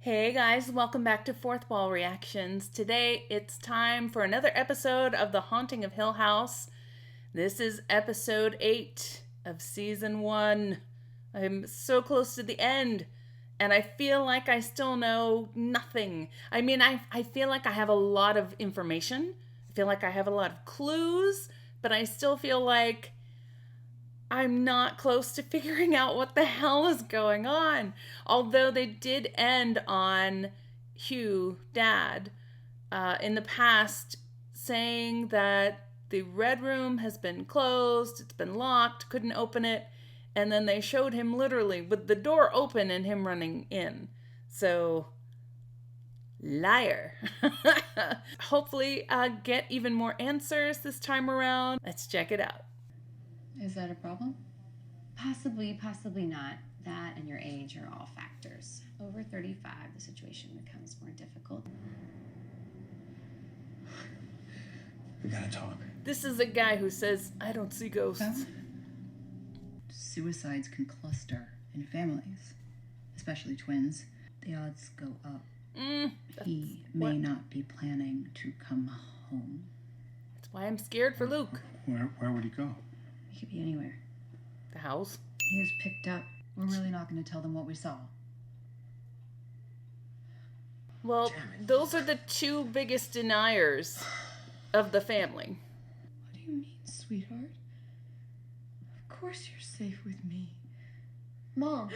Hey guys, welcome back to Fourth Wall Reactions. Today it's time for another episode of The Haunting of Hill House. This is episode 8 of season 1. I'm so close to the end, and I feel like I still know nothing. I feel like I have a lot of information. I feel like I have a lot of clues, but I still feel like I'm not close to figuring out what the hell is going on. Although they did end on Hugh, Dad, in the past saying that the red room has been closed, it's been locked, couldn't open it, and then they showed him literally with the door open and him running in. So, liar. Hopefully, get even more answers this time around. Let's check it out. Is that a problem? Possibly, possibly not. That and your age are all factors. Over 35, the situation becomes more difficult. We gotta talk. This is a guy who says, I don't see ghosts. Suicides can cluster in families, especially twins. The odds go up. He may not be planning to come home. That's why I'm scared for Luke. Where would he go? He could be anywhere. The house. He was picked up. We're really not going to tell them what we saw. Well, those are the two biggest deniers of the family. What do you mean, sweetheart? Of course you're safe with me. Mom.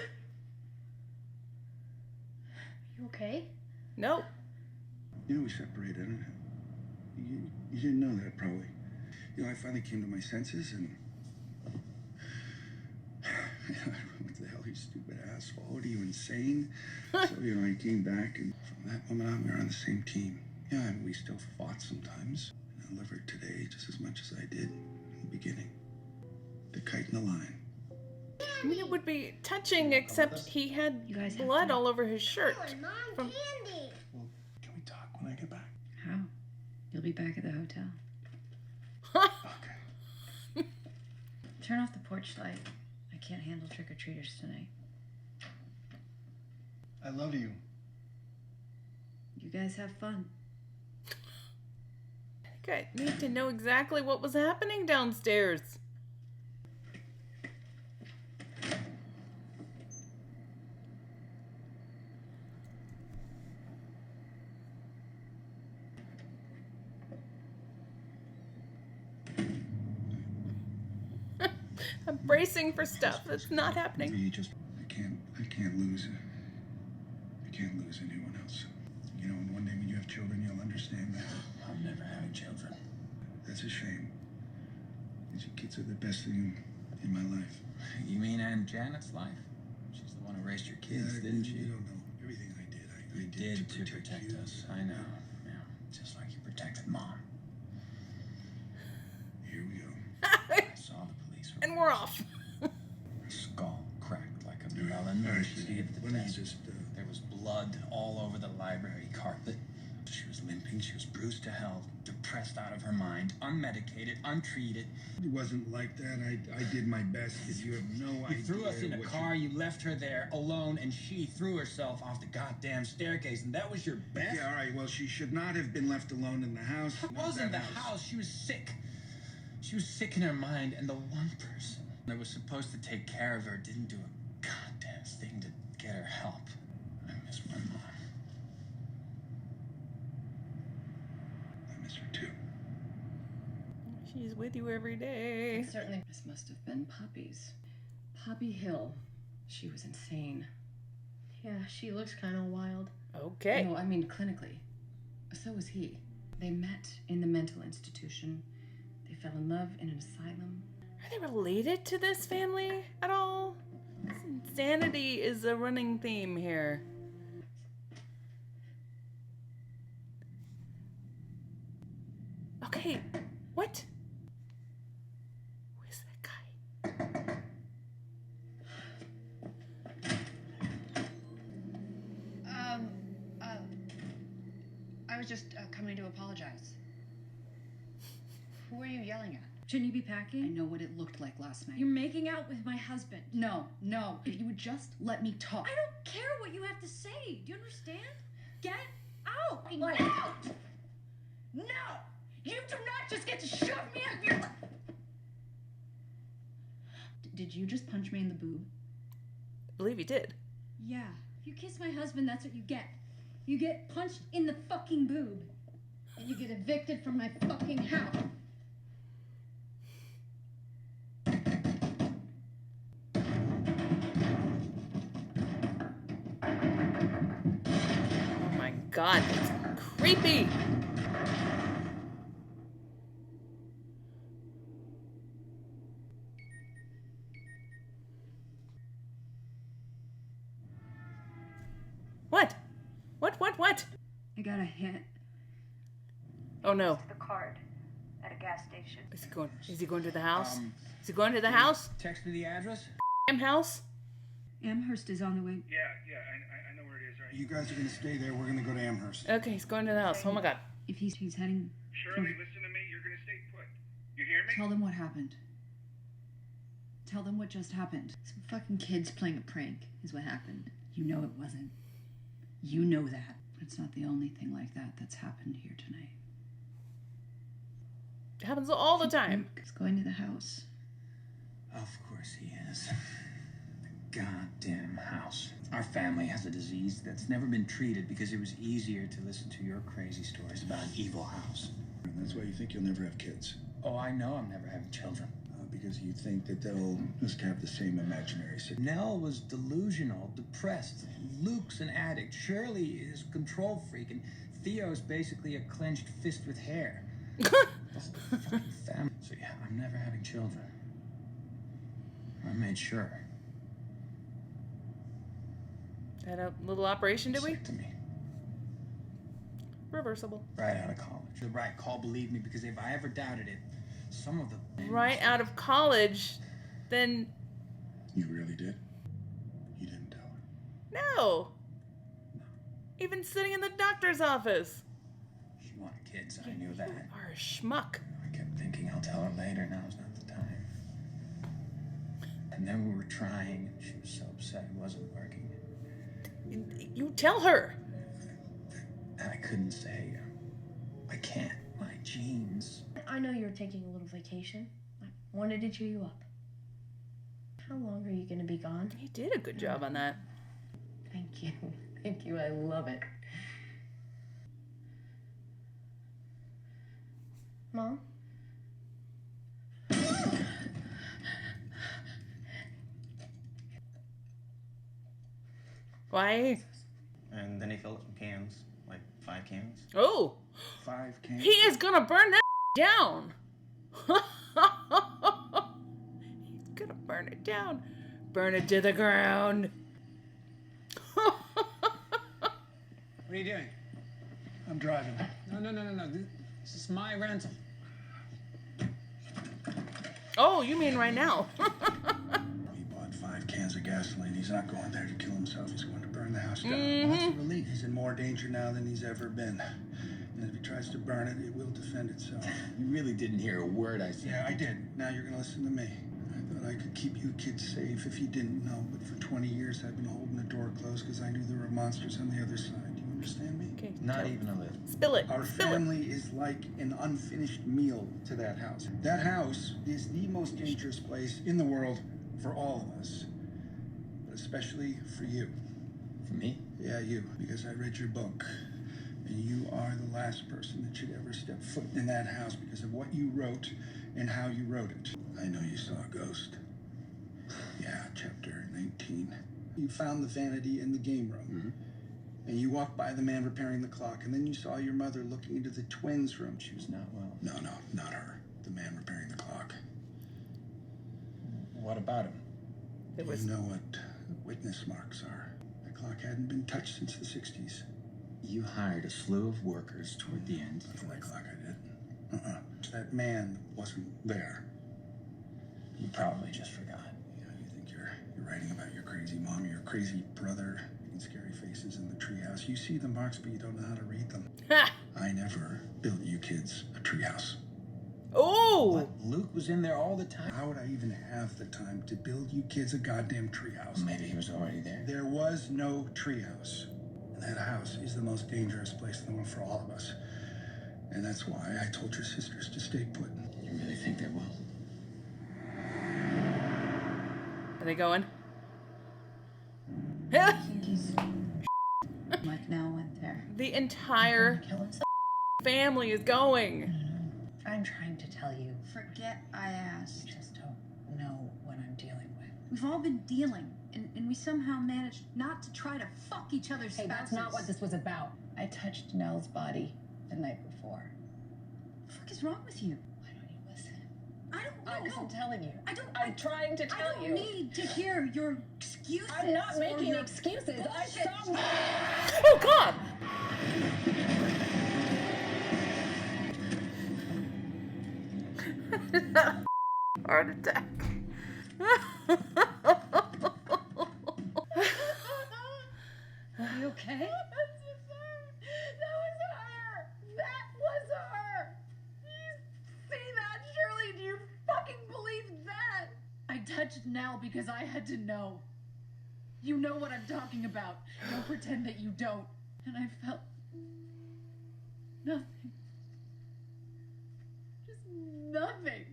You okay? No. You know we separated. You didn't know that, probably. You know, I finally came to my senses and... what the hell, you stupid asshole? What are you, insane? So, you know, I came back, and from that moment on, we were on the same team. Yeah, and we still fought sometimes. And I love her today just as much as I did in the beginning. The kite in the line. I mean, it would be touching, except he had blood all over his shirt. From... Well, can we talk when I get back? How? You'll be back at the hotel. Okay. Turn off the porch light. I can't handle trick-or-treaters tonight. I love you. You guys have fun. I think I need to know exactly what was happening downstairs. I'm bracing for stuff that's not happening. I can't lose. I can't lose anyone else. You know, and one day when you have children, you'll understand that. I'm never having children. That's a shame. Because your kids are the best thing in my life. You mean Aunt Janet's life? She's the one who raised your kids, didn't she? You don't know everything I did. I did to protect you. us. I know. Yeah, just like you protected Mom. Here we go. I saw the police. And we're off. Her skull cracked like a melon when she hit the desk. There was blood all over the library carpet. She was limping. She was bruised to hell, depressed out of her mind, unmedicated, untreated. It wasn't like that. I did my best because you have no idea. You threw us in a car, you left her there alone, and she threw herself off the goddamn staircase, and that was your best? Yeah, all right. Well, she should not have been left alone in the house. It wasn't the house. She was sick. She was sick in her mind, and the one person that was supposed to take care of her didn't do a goddamn thing to get her help. I miss my mom. I miss her too. She's with you every day. Certainly, this must have been Poppy's. Poppy Hill. She was insane. Yeah, she looks kind of wild. Okay. No, I mean clinically. So was he. They met in the mental institution. They fell in love in an asylum. Are they related to this family at all? Insanity is a running theme here. Okay, what? Who is that guy? I was just coming to apologize. Who are you yelling at? Shouldn't you be I packing? know what it looked like last night. You're making out with my husband. No. If you would just let me talk. I don't care what you have to say. Do you understand? Get out. No! No! You do not just get to shove me up your... Did you just punch me in the boob? I believe he did. Yeah. If you kiss my husband, that's what you get. You get punched in the fucking boob. And you get evicted from my fucking house. Oh my god, that's creepy. What? What? I got a hit. Oh no. The card at a gas station. Is he going to the house? Is he going to the house? Text me the address? Damn house? Amherst is on the way. Yeah, I know where it is, right? You guys are gonna stay there. We're gonna go to Amherst. Okay, he's going to the house. Oh my god. If he's heading... Shirley, listen to me. You're gonna stay put. You hear me? Tell them what happened. Tell them what just happened. Some fucking kids playing a prank is what happened. You know it wasn't. You know that. It's not the only thing like that that's happened here tonight. It happens all the time. Luke is going to the house. Of course he is. The goddamn house. Our family has a disease that's never been treated because it was easier to listen to your crazy stories about an evil house. And that's why you think you'll never have kids. Oh, I know I'm never having children. Because you think that they'll just have the same imaginary sickness. Nell was delusional, depressed. Luke's an addict. Shirley is a control freak. And Theo's basically a clenched fist with hair. The whole fucking family. So yeah, I'm never having children. I made sure. Had a little operation, did we? Sick to me. Reversible. Right out of college. The right call, believe me, because if I ever doubted it, some of the... Right out of college, then... You really did? You didn't tell her? No. Even sitting in the doctor's office. She wanted kids, I knew that. You are a schmuck. I kept thinking I'll tell her later, now's not the time. And then we were trying, and she was so upset it wasn't working. You tell her. And I couldn't say, I can't. My genes. I know you're taking a little vacation. I wanted to cheer you up. How long are you going to be gone? He did a good job on that. Thank you. Thank you. I love it. Mom? Why? And then he filled up some cans, like 5 cans. Oh, 5 cans? he is gonna burn that down. He's gonna burn it down. Burn it to the ground. What are you doing? I'm driving. No. This is my rental. Oh, you mean right now? He bought 5 cans of gasoline. He's not going there to kill himself. He's going to burn the house down. That's a relief. He's in more danger now than he's ever been. And if he tries to burn it, it will defend itself. You really didn't hear a word I said. Yeah, I did. Now you're going to listen to me. I thought I could keep you kids safe if you didn't know, but for 20 years I've been holding the door closed because I knew there were monsters on the other side. Do you understand me? Okay, Not even a little. spill it. Our Spill it. family is like an unfinished meal to that house. That house is the most dangerous place in the world for all of us, but especially for you. For me? Yeah, you, because I read your book, and you are the last person that should ever step foot in that house because of what you wrote and how you wrote it. I know you saw a ghost. Yeah, chapter 19. You found the vanity in the game room. And you walked by the man repairing the clock, and then you saw your mother looking into the twins' room. She was not well. No, not her. The man repairing the clock. What about him? It was. You know what witness marks are. The clock hadn't been touched since the 60s. You hired a slew of workers toward the end. Not for that clock, I did. That man wasn't there. You probably just forgot. Yeah, you think you're writing about your crazy mom, your crazy brother, making scary faces in the treehouse. You see the marks, but you don't know how to read them. Ha! I never built you kids a treehouse. Oh! Oh! What? Luke was in there all the time. How would I even have the time to build you kids a goddamn treehouse? Maybe he was already there. There was no treehouse. And that house is the most dangerous place in the world for all of us. And that's why I told your sisters to stay put. You really think they will? Are they going? I think he's Mike now went there. The entire Kill himself. family is going. I'm trying to tell you. Forget I asked. You just don't know what I'm dealing with. We've all been dealing, and we somehow managed not to try to fuck each other's Hey, spouses. that's not what this was about. I touched Nell's body the night before. The fuck is wrong with you? Why don't you listen? I don't know. Because I'm telling you. I'm trying to tell I don't need to hear your excuses. I'm not or making your excuses. I bullshit. saw. Oh, God! Heart attack. Are you okay? That was her. That was her. You see that, Shirley? Do you fucking believe that? I touched Nell because I had to know. You know what I'm talking about. Don't pretend that you don't. And I felt nothing. Just nothing.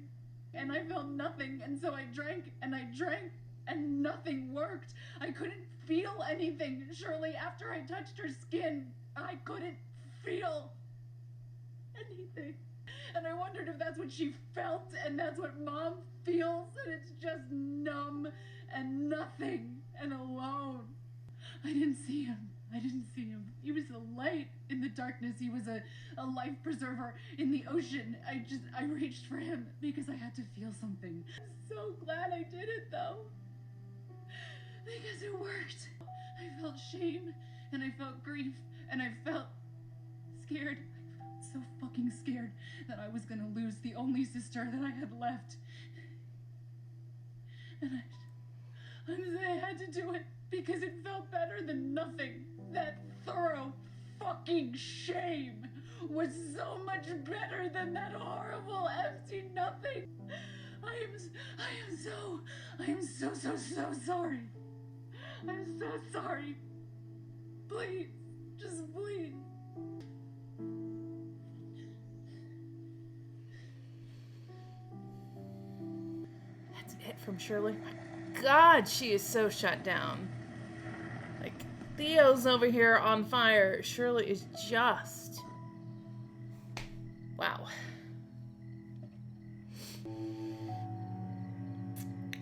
And I felt nothing, and so I drank, and nothing worked. I couldn't feel anything. Shirley, after I touched her skin, I couldn't feel anything. And I wondered if that's what she felt, and that's what Mom feels, and it's just numb and nothing and alone. I didn't see him. He was a light in the darkness. He was a life preserver in the ocean. I reached for him because I had to feel something. I'm so glad I did it, though. Because it worked. I felt shame, and I felt grief, and I felt scared. I felt so fucking scared that I was gonna lose the only sister that I had left. And I had to do it because it felt better than nothing. That thorough fucking shame was so much better than that horrible empty nothing. I am so sorry. I'm so sorry. Please, just please. That's it from Shirley. My God, she is so shut down. Like, Theo's over here on fire. Shirley is just... Wow.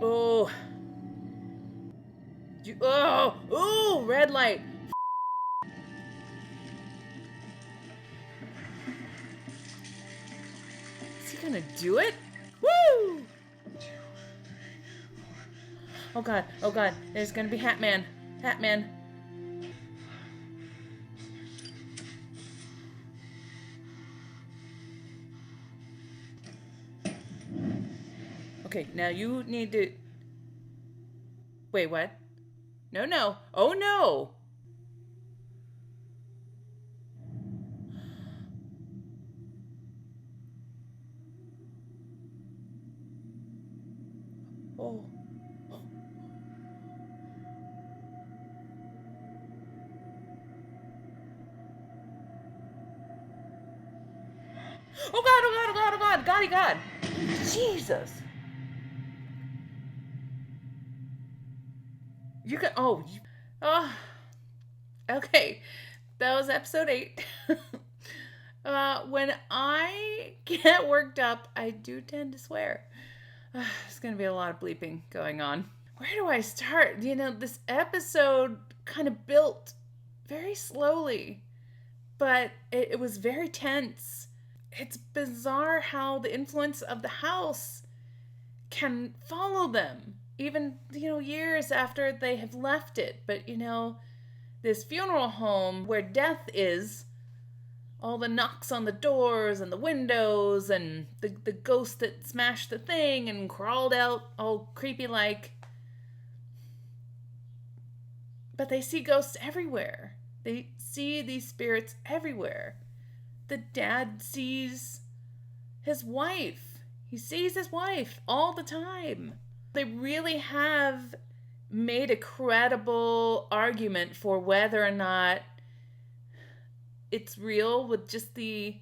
Oh. Oh, red light. Is he gonna do it? Woo! Oh God, there's gonna be Hatman. Okay, now you need to... Wait, what? No. Oh, no! Oh. Oh God! God! Jesus! You can... Oh. Okay. That was episode 8. When I get worked up, I do tend to swear. There's going to be a lot of bleeping going on. Where do I start? You know, this episode kind of built very slowly, but it was very tense. It's bizarre how the influence of the house can follow them, even, years after they have left it. But, this funeral home where death is, all the knocks on the doors and the windows and the ghost that smashed the thing and crawled out all creepy like. But they see ghosts everywhere. They see these spirits everywhere. The dad sees his wife. He sees his wife all the time. They really have made a credible argument for whether or not it's real, with just the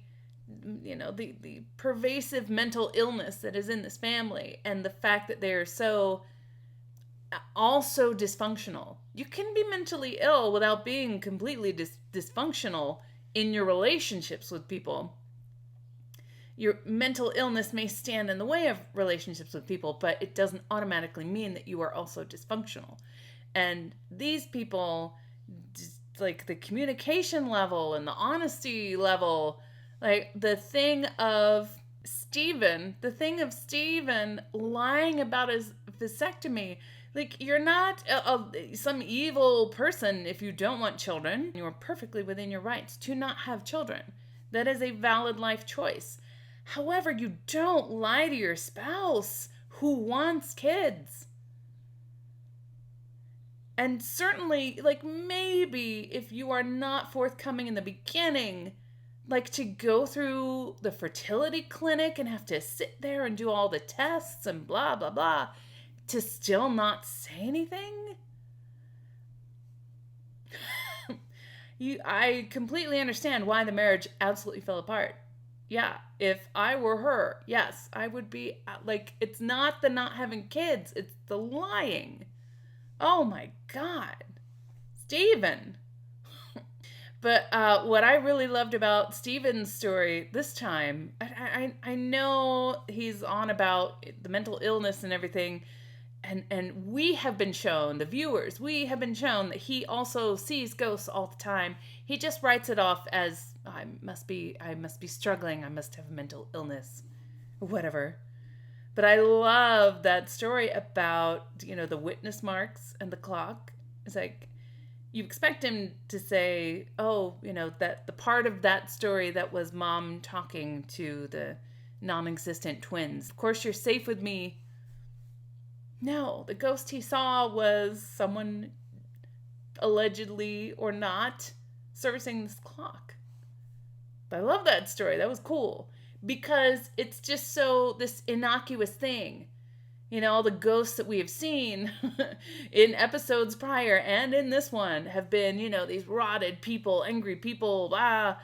pervasive mental illness that is in this family, and the fact that they're so also dysfunctional. You can be mentally ill without being completely dysfunctional in your relationships with people. Your mental illness may stand in the way of relationships with people, but it doesn't automatically mean that you are also dysfunctional. And these people, like the communication level and the honesty level, like the thing of Stephen lying about his vasectomy. Like, you're not some evil person if you don't want children. You are perfectly within your rights to not have children. That is a valid life choice. However, you don't lie to your spouse who wants kids. And certainly, like, maybe if you are not forthcoming in the beginning, like, to go through the fertility clinic and have to sit there and do all the tests and blah, blah, blah, to still not say anything? I completely understand why the marriage absolutely fell apart. Yeah, if I were her, yes, I would be, like, it's not the not having kids, it's the lying. Oh my God. Stephen. But what I really loved about Stephen's story this time, I know he's on about the mental illness and everything, and we have been shown, the viewers, we have been shown that he also sees ghosts all the time. He just writes it off as, I must be struggling, I must have mental illness, or whatever. But I love that story about, the witness marks and the clock. It's like, you expect him to say, oh, that the part of that story that was mom talking to the non-existent twins. Of course, you're safe with me. No, the ghost he saw was someone, allegedly or not, servicing this clock. But I love that story. That was cool. Because it's just so, this innocuous thing. All the ghosts that we have seen in episodes prior and in this one have been, these rotted people, angry people, blah.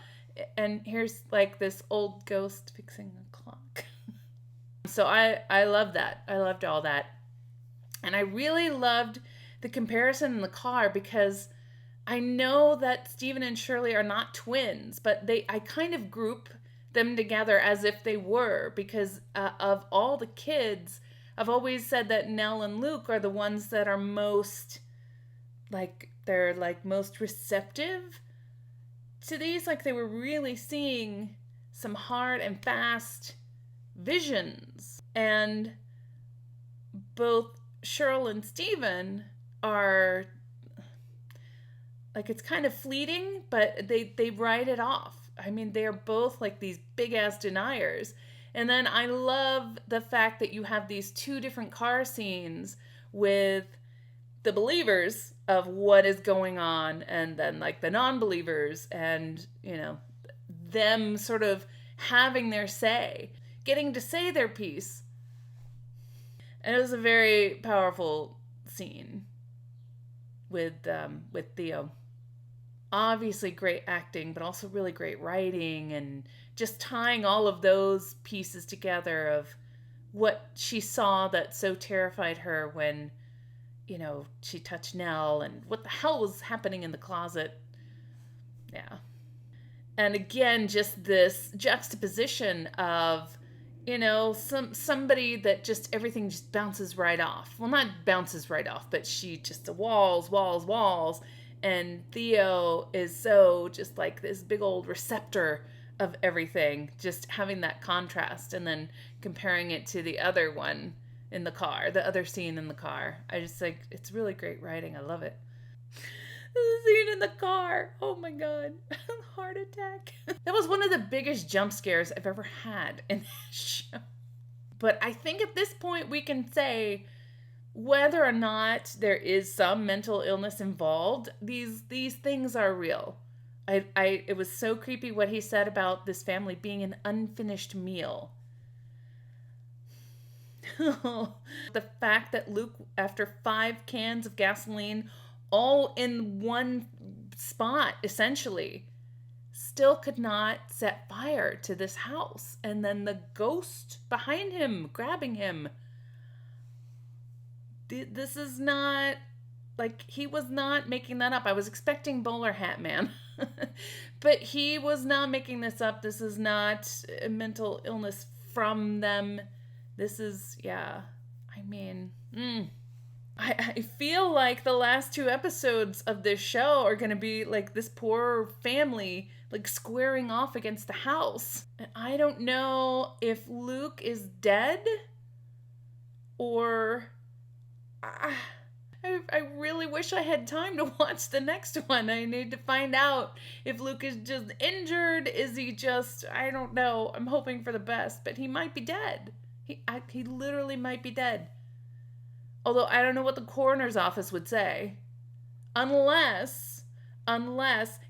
And here's like this old ghost fixing a clock. So I love that. I loved all that. And I really loved the comparison in the car, because I know that Stephen and Shirley are not twins, but I kind of group them together as if they were, because of all the kids, I've always said that Nell and Luke are the ones that are most, they're most receptive to these. Like, they were really seeing some hard and fast visions. And both Cheryl and Stephen are, it's kind of fleeting, but they write it off. I mean, they're both like these big-ass deniers. And then I love the fact that you have these two different car scenes with the believers of what is going on, and then the non-believers, and them sort of having their say, getting to say their piece. And it was a very powerful scene with Theo. Obviously great acting, but also really great writing, and just tying all of those pieces together of what she saw that so terrified her when, she touched Nell, and what the hell was happening in the closet. Yeah. And again, just this juxtaposition of, somebody that just everything just bounces right off. Well, not bounces right off, but she just walls. And Theo is so just like this big old receptor of everything, just having that contrast, and then comparing it to the other one in the car, the other scene in the car. I just it's really great writing. I love it. The scene in the car. Oh my God. Heart attack. That was one of the biggest jump scares I've ever had in this show. But I think at this point we can say, whether or not there is some mental illness involved, these things are real. It was so creepy what he said about this family being an unfinished meal. The fact that Luke, after 5 cans of gasoline, all in one spot, essentially, still could not set fire to this house. And then the ghost behind him, grabbing him. This is not, like, he was not making that up. I was expecting Bowler Hat Man. But he was not making this up. This is not a mental illness from them. This is, yeah, I mean, I feel like the last 2 episodes of this show are going to be like this poor family, like, squaring off against the house. And I don't know if Luke is dead or... I really wish I had time to watch the next one. I need to find out if Luke is just injured. Is he just, I don't know. I'm hoping for the best, but he might be dead. He literally might be dead. Although I don't know what the coroner's office would say. Unless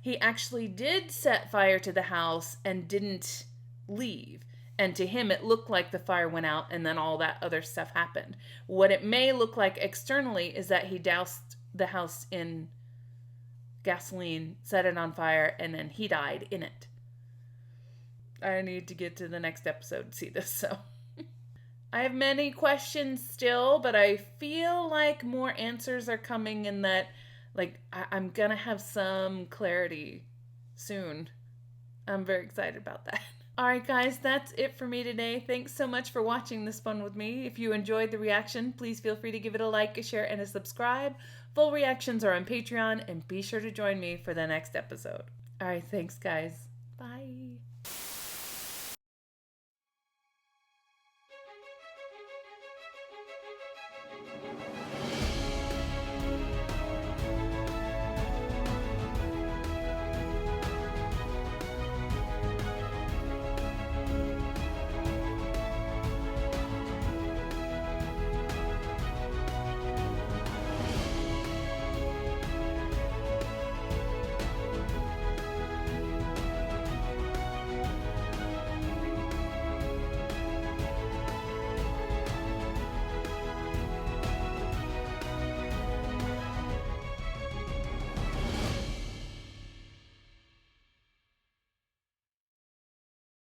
he actually did set fire to the house and didn't leave. And to him, it looked like the fire went out and then all that other stuff happened. What it may look like externally is that he doused the house in gasoline, set it on fire, and then he died in it. I need to get to the next episode to see this, so. I have many questions still, but I feel like more answers are coming and that, like, I'm gonna have some clarity soon. I'm very excited about that. Alright guys, that's it for me today. Thanks so much for watching this one with me. If you enjoyed the reaction, please feel free to give it a like, a share, and a subscribe. Full reactions are on Patreon, and be sure to join me for the next episode. Alright, thanks guys. Bye.